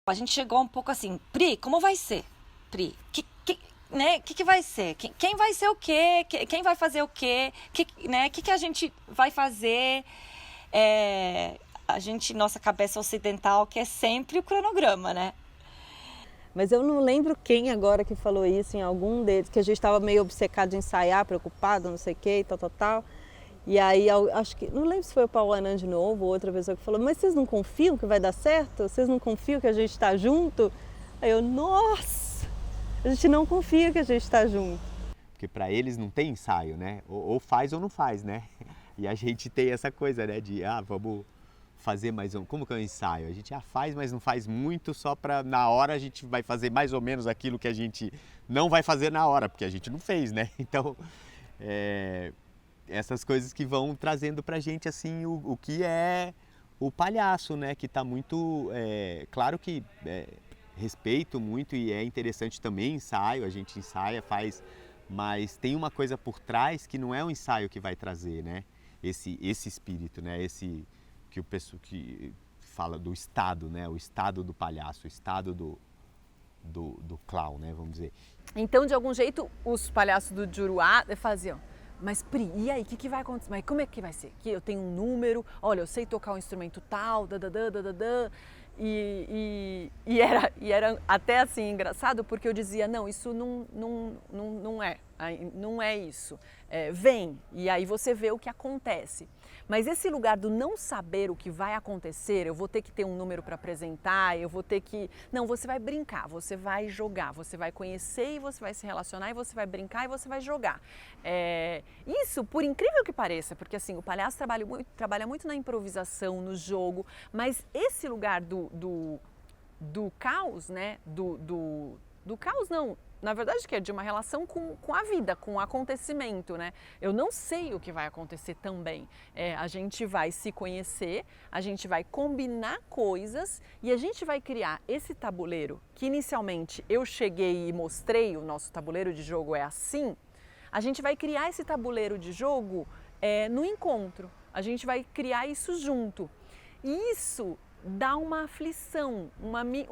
A gente chegou um pouco assim, Pri, como vai ser? Pri, né? Que vai ser? Quem vai ser o quê? Quem vai fazer o quê? Né? Que a gente vai fazer? A gente, nossa cabeça ocidental, quer sempre o cronograma, né? Mas eu não lembro quem agora que falou isso em algum deles, que a gente estava meio obcecado de ensaiar, preocupado, não sei o quê, tal. E aí, acho que, não lembro se foi o Paulo Anan de novo, ou outra pessoa que falou, mas vocês não confiam que vai dar certo? Vocês não confiam que a gente está junto? Aí eu, nossa, a gente não confia que a gente está junto. Porque para eles não tem ensaio, né? Ou faz ou não faz, né? E a gente tem essa coisa, né? De, vamos fazer mais um... Como que é o ensaio? A gente faz, mas não faz muito, só para na hora a gente vai fazer mais ou menos aquilo que a gente não vai fazer na hora, porque a gente não fez, né? Então, essas coisas que vão trazendo pra gente, assim, o que é o palhaço, né? Que tá muito... claro que respeito muito e é interessante também ensaio, a gente ensaia, faz... Mas tem uma coisa por trás que não é o ensaio que vai trazer, né? Esse espírito, né? Esse que o pessoal que fala do estado, né? O estado do palhaço, o estado do clown, né? Vamos dizer. Então, de algum jeito, os palhaços do Juruá faziam, mas Pri, e aí, o que vai acontecer? Mas como é que vai ser? Que eu tenho um número, olha, eu sei tocar um instrumento tal, e era até assim engraçado, porque eu dizia, não, isso não é isso. Vem, e aí você vê o que acontece. Mas esse lugar do não saber o que vai acontecer, eu vou ter que ter um número para apresentar, eu vou ter que... Não, você vai brincar, você vai jogar, você vai conhecer e você vai se relacionar e você vai brincar e você vai jogar. Isso, por incrível que pareça, porque assim, o palhaço trabalha muito na improvisação, no jogo, mas esse lugar do caos, né? Do caos não, na verdade que é de uma relação com a vida, com o acontecimento, né? Eu não sei o que vai acontecer também. A gente vai se conhecer, a gente vai combinar coisas e a gente vai criar esse tabuleiro que inicialmente eu cheguei e mostrei, o nosso tabuleiro de jogo é assim. A gente vai criar esse tabuleiro de jogo no encontro, a gente vai criar isso junto. E isso dá uma aflição, uma mini...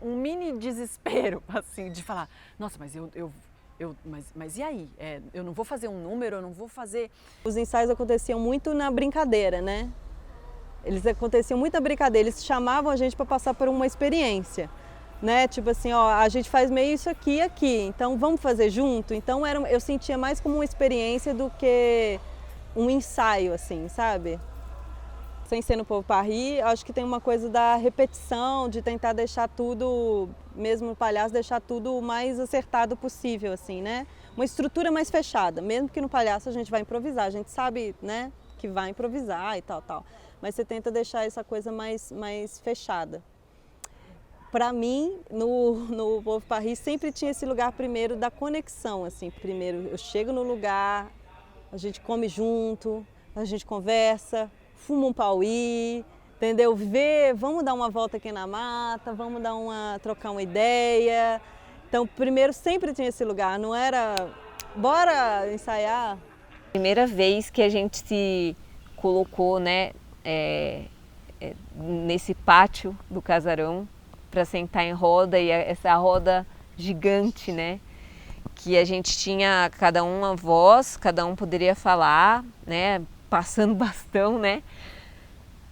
um mini desespero, assim, de falar, nossa, mas mas e aí? Eu não vou fazer um número, eu não vou fazer... Os ensaios aconteciam muito na brincadeira, né? Eles aconteciam muito na brincadeira, eles chamavam a gente para passar por uma experiência, né? Tipo assim, ó, a gente faz meio isso aqui, então vamos fazer junto? Então eu sentia mais como uma experiência do que um ensaio, assim, sabe? Sem ser no Pauvre Paris, acho que tem uma coisa da repetição, de tentar deixar tudo, mesmo no palhaço, deixar tudo o mais acertado possível, assim, né? Uma estrutura mais fechada, mesmo que no palhaço a gente vai improvisar, a gente sabe, né, que vai improvisar e tal. Mas você tenta deixar essa coisa mais fechada. Para mim, no Pauvre Paris sempre tinha esse lugar primeiro da conexão, assim. Primeiro eu chego no lugar, a gente come junto, a gente conversa, fuma um pauí, entendeu? Vamos dar uma volta aqui na mata, vamos trocar uma ideia. Então, primeiro sempre tinha esse lugar, não era, bora ensaiar. Primeira vez que a gente se colocou, né, nesse pátio do casarão para sentar em roda, e essa roda gigante, né, que a gente tinha cada um uma voz, cada um poderia falar, né, passando bastão, né?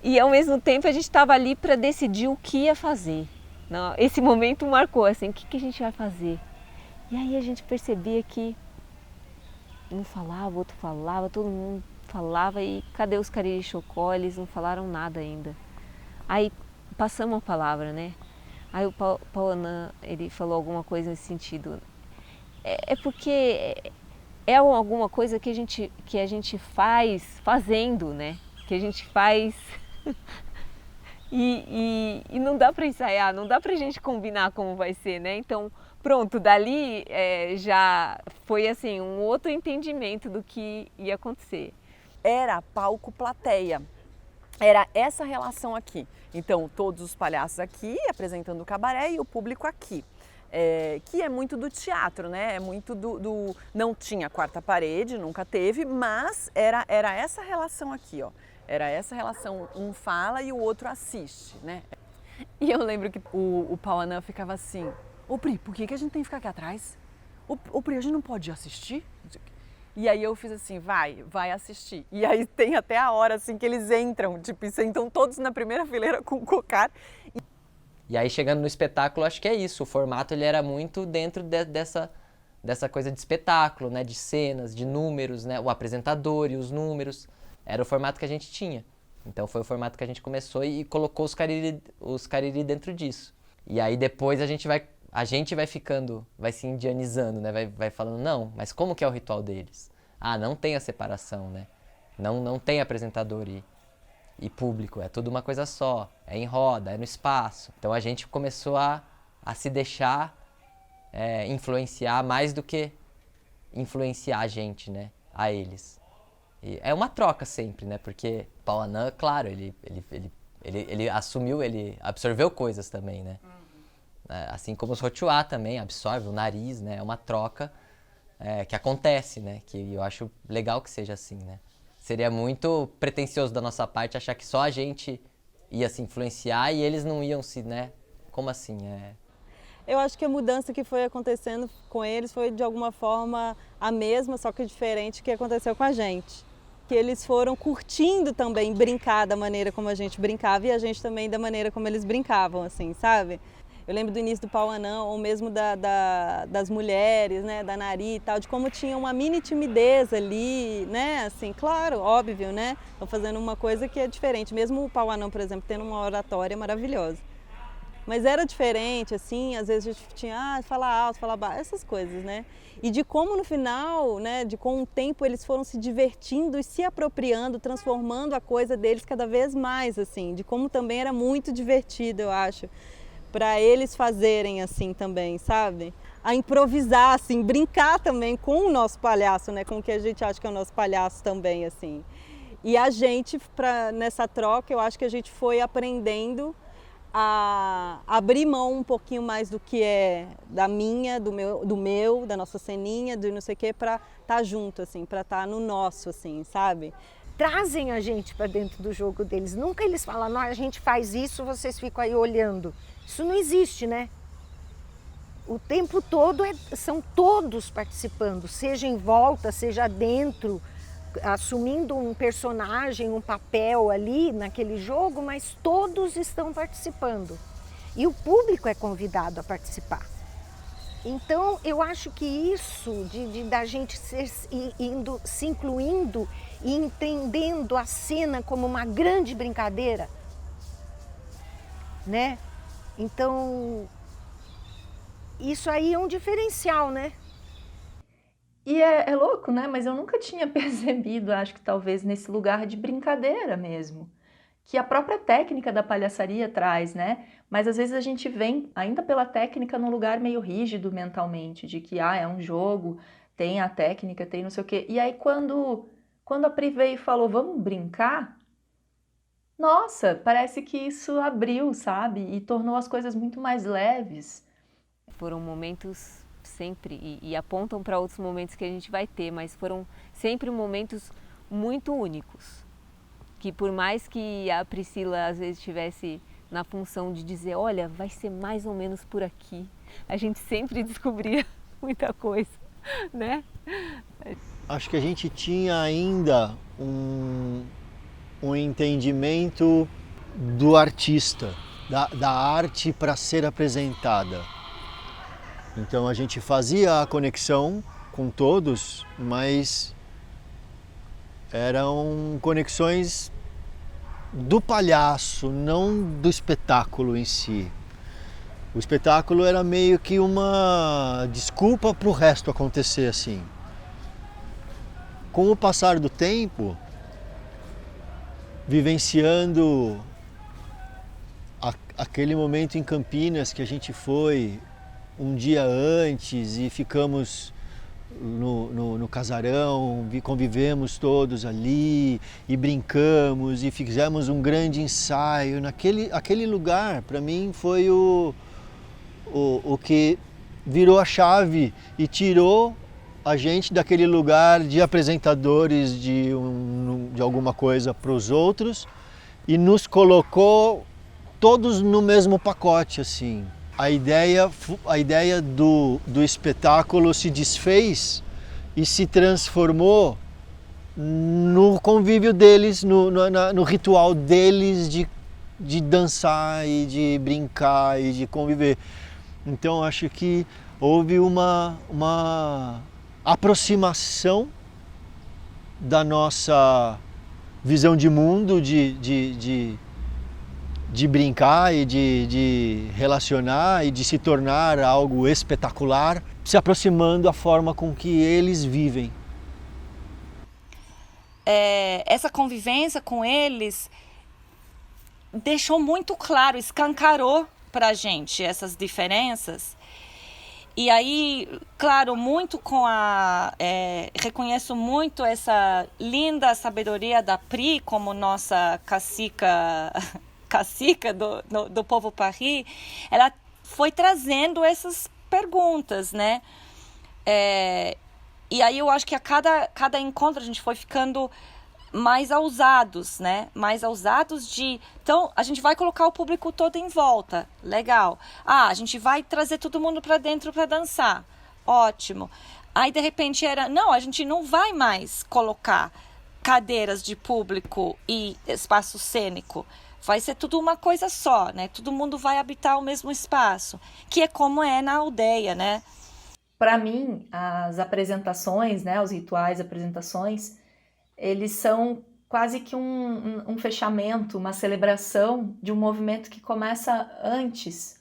E ao mesmo tempo a gente estava ali para decidir o que ia fazer. Esse momento marcou, assim, o que a gente vai fazer? E aí a gente percebia que um falava, o outro falava, todo mundo falava, e cadê os Cariri Chocó? Eles não falaram nada ainda. Aí passamos a palavra, né? Aí o Paulo Anan, ele falou alguma coisa nesse sentido. Porque é alguma coisa que a gente faz fazendo, né? Que a gente faz e não dá para ensaiar, não dá pra gente combinar como vai ser, né? Então, pronto, dali já foi assim um outro entendimento do que ia acontecer. Era palco-plateia, era essa relação aqui. Então, todos os palhaços aqui apresentando o cabaré e o público aqui. que é muito do teatro, né? É muito não tinha quarta parede, nunca teve, mas era essa relação aqui, ó. Era essa relação, um fala e o outro assiste, né? E eu lembro que o Pauanã ficava assim, ô Pri, por que a gente tem que ficar aqui atrás? Ô Pri, a gente não pode assistir? E aí eu fiz assim, vai assistir. E aí tem até a hora assim que eles entram, tipo, e sentam todos na primeira fileira com o cocar. E aí chegando no espetáculo, acho que é isso, o formato ele era muito dentro dessa coisa de espetáculo, né, de cenas, de números, né, o apresentador e os números, era o formato que a gente tinha. Então foi o formato que a gente começou e colocou os Cariri dentro disso. E aí depois a gente vai ficando, vai se indianizando, né, vai falando, não, mas como que é o ritual deles? Ah, não tem a separação, né, não tem apresentador e público, é tudo uma coisa só, é em roda, é no espaço. Então a gente começou a se deixar influenciar mais do que influenciar a gente, né, a eles. E é uma troca sempre, né, porque o Pauanã, claro, ele assumiu, ele absorveu coisas também, né. Assim como os Rotuá também absorve o nariz, né, é uma troca que acontece, né, que eu acho legal que seja assim, né. Seria muito pretensioso da nossa parte achar que só a gente ia se influenciar e eles não iam se, né? Como assim? Eu acho que a mudança que foi acontecendo com eles foi de alguma forma a mesma, só que diferente que aconteceu com a gente. Que eles foram curtindo também brincar da maneira como a gente brincava e a gente também da maneira como eles brincavam, assim, sabe? Eu lembro do início do Pauanã, ou mesmo das mulheres, né, da Nari e tal, de como tinha uma mini timidez ali, né, assim, claro, óbvio, né, estão fazendo uma coisa que é diferente, mesmo o Pauanã, por exemplo, tendo uma oratória maravilhosa. Mas era diferente, assim, às vezes a gente tinha, falar alto, falar baixo, essas coisas, né, e de como no final, né, de com o tempo eles foram se divertindo e se apropriando, transformando a coisa deles cada vez mais, assim, de como também era muito divertido, eu acho, para eles fazerem assim também, sabe? A improvisar, assim, brincar também com o nosso palhaço, né? Com o que a gente acha que é o nosso palhaço também, assim. E a gente, nessa troca, eu acho que a gente foi aprendendo a abrir mão um pouquinho mais do que é da minha, do meu, da nossa ceninha, do não sei o quê, para estar junto, assim, para estar no nosso, assim, sabe? Trazem a gente para dentro do jogo deles. Nunca eles falam, não, a gente faz isso, vocês ficam aí olhando. Isso não existe, né? O tempo todo são todos participando, seja em volta, seja dentro, assumindo um personagem, um papel ali naquele jogo, mas todos estão participando. E o público é convidado a participar. Então, eu acho que isso da gente se incluindo e entendendo a cena como uma grande brincadeira, né? Então, isso aí é um diferencial, né? E é louco, né? Mas eu nunca tinha percebido, acho que talvez nesse lugar de brincadeira mesmo, que a própria técnica da palhaçaria traz, né? Mas às vezes a gente vem, ainda pela técnica, num lugar meio rígido mentalmente, de que é um jogo, tem a técnica, tem não sei o quê. E aí quando a Pri veio e falou, vamos brincar? Nossa, parece que isso abriu, sabe? E tornou as coisas muito mais leves. Foram momentos sempre, e apontam para outros momentos que a gente vai ter, mas foram sempre momentos muito únicos. Que por mais que a Priscila às vezes estivesse na função de dizer, olha, vai ser mais ou menos por aqui, a gente sempre descobria muita coisa, né? Acho que a gente tinha ainda um entendimento do artista, da arte para ser apresentada. Então a gente fazia a conexão com todos, mas eram conexões do palhaço, não do espetáculo em si. O espetáculo era meio que uma desculpa para o resto acontecer assim. Com o passar do tempo, vivenciando aquele momento em Campinas que a gente foi um dia antes e ficamos no casarão, convivemos todos ali e brincamos e fizemos um grande ensaio. Aquele lugar, para mim, foi o que virou a chave e tirou a gente daquele lugar de apresentadores de alguma coisa para os outros e nos colocou todos no mesmo pacote, assim. A ideia do espetáculo se desfez e se transformou no convívio deles, no ritual deles de dançar e de brincar e de conviver. Então acho que houve uma aproximação da nossa visão de mundo, de brincar e de relacionar e de se tornar algo espetacular, se aproximando da forma com que eles vivem. Essa convivência com eles deixou muito claro, escancarou pra gente essas diferenças. E aí, claro, muito reconheço muito essa linda sabedoria da Pri como nossa cacica do povo Parri. Ela foi trazendo essas perguntas, né? E aí eu acho que a cada encontro a gente foi ficando mais ousados, né? Mais ousados Então, a gente vai colocar o público todo em volta. Legal. A gente vai trazer todo mundo para dentro para dançar. Ótimo. Aí, de repente, não, a gente não vai mais colocar cadeiras de público e espaço cênico. Vai ser tudo uma coisa só, né? Todo mundo vai habitar o mesmo espaço, que é como é na aldeia, né? Para mim, as apresentações, né, os rituais, apresentações, eles são quase que um fechamento, uma celebração de um movimento que começa antes,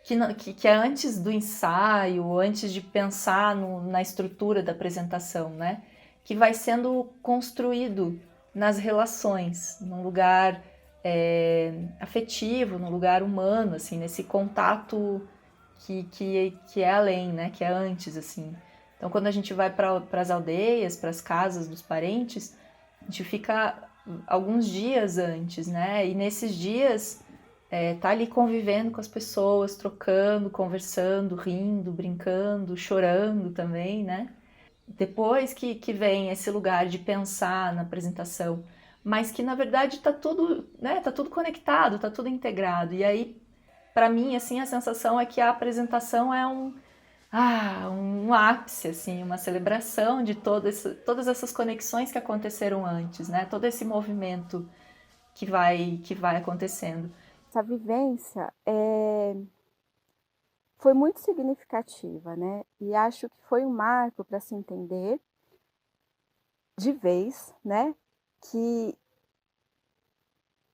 que é antes do ensaio, antes de pensar na estrutura da apresentação, né? Que vai sendo construído nas relações, num lugar afetivo, num lugar humano, assim, nesse contato que é além, né? Que é antes, assim. Então, quando a gente vai para as aldeias, para as casas dos parentes, a gente fica alguns dias antes, né? E nesses dias tá ali convivendo com as pessoas, trocando, conversando, rindo, brincando, chorando também, né? Depois que vem esse lugar de pensar na apresentação, mas que na verdade tá tudo, né? Tá tudo conectado, tá tudo integrado. E aí, para mim, assim, a sensação é que a apresentação é um ápice, assim, uma celebração de todas essas conexões que aconteceram antes, né? Todo esse movimento que vai acontecendo. Essa vivência foi muito significativa, né? E acho que foi um marco para se entender de vez, né? Que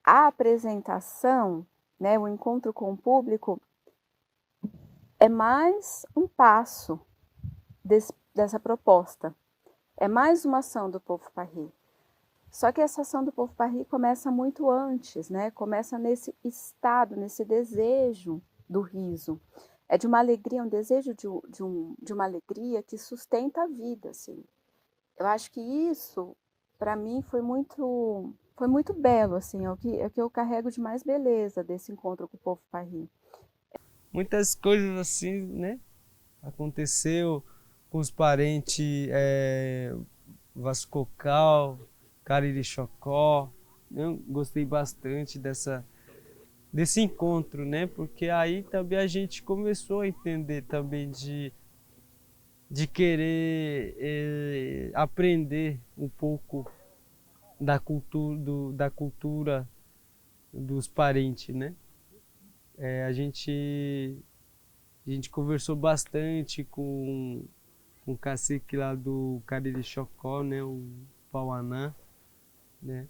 a apresentação, né? O encontro com o público é mais um passo dessa proposta. É mais uma ação do povo Parri. Só que essa ação do povo Parri começa muito antes, né? Começa nesse estado, nesse desejo do riso. É de uma alegria, um desejo de uma alegria que sustenta a vida, assim. Eu acho que isso, para mim, foi muito belo, assim. É o que eu carrego de mais beleza desse encontro com o povo Parri. Muitas coisas assim, né? Aconteceu com os parentes Vascocal, Cariri-Chocó. Eu gostei bastante desse encontro, né? Porque aí também a gente começou a entender também de querer aprender um pouco da cultura dos parentes, né? A gente conversou bastante com o cacique lá do Cariri-Chocó, né, o Pauanã, né?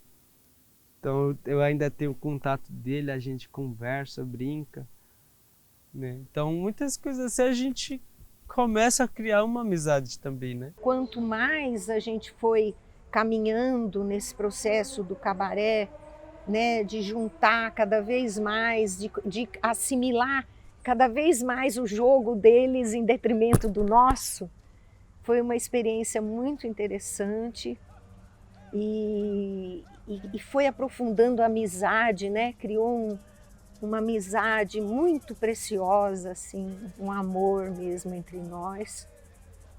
Então eu ainda tenho contato dele, a gente conversa, brinca, né? Então muitas coisas assim a gente começa a criar uma amizade também, né? Quanto mais a gente foi caminhando nesse processo do cabaré, né, de juntar cada vez mais, de assimilar cada vez mais o jogo deles em detrimento do nosso, foi uma experiência muito interessante e foi aprofundando a amizade, né? Criou uma amizade muito preciosa, assim, um amor mesmo entre nós.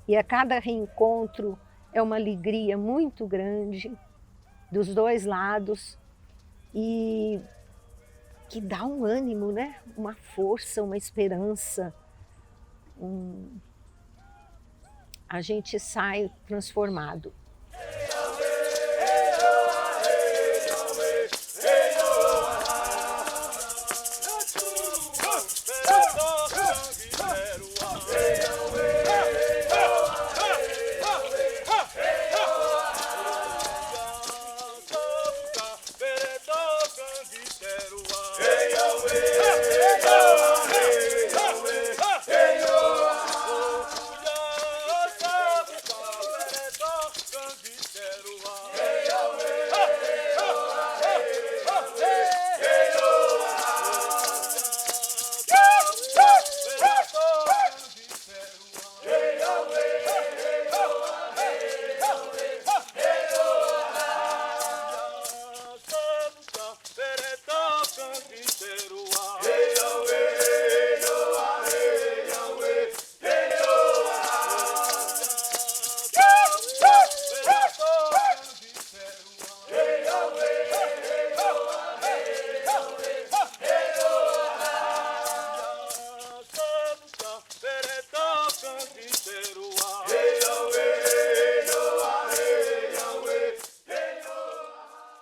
E a cada reencontro é uma alegria muito grande dos dois lados e que dá um ânimo, né? Uma força, uma esperança. A gente sai transformado. Hey,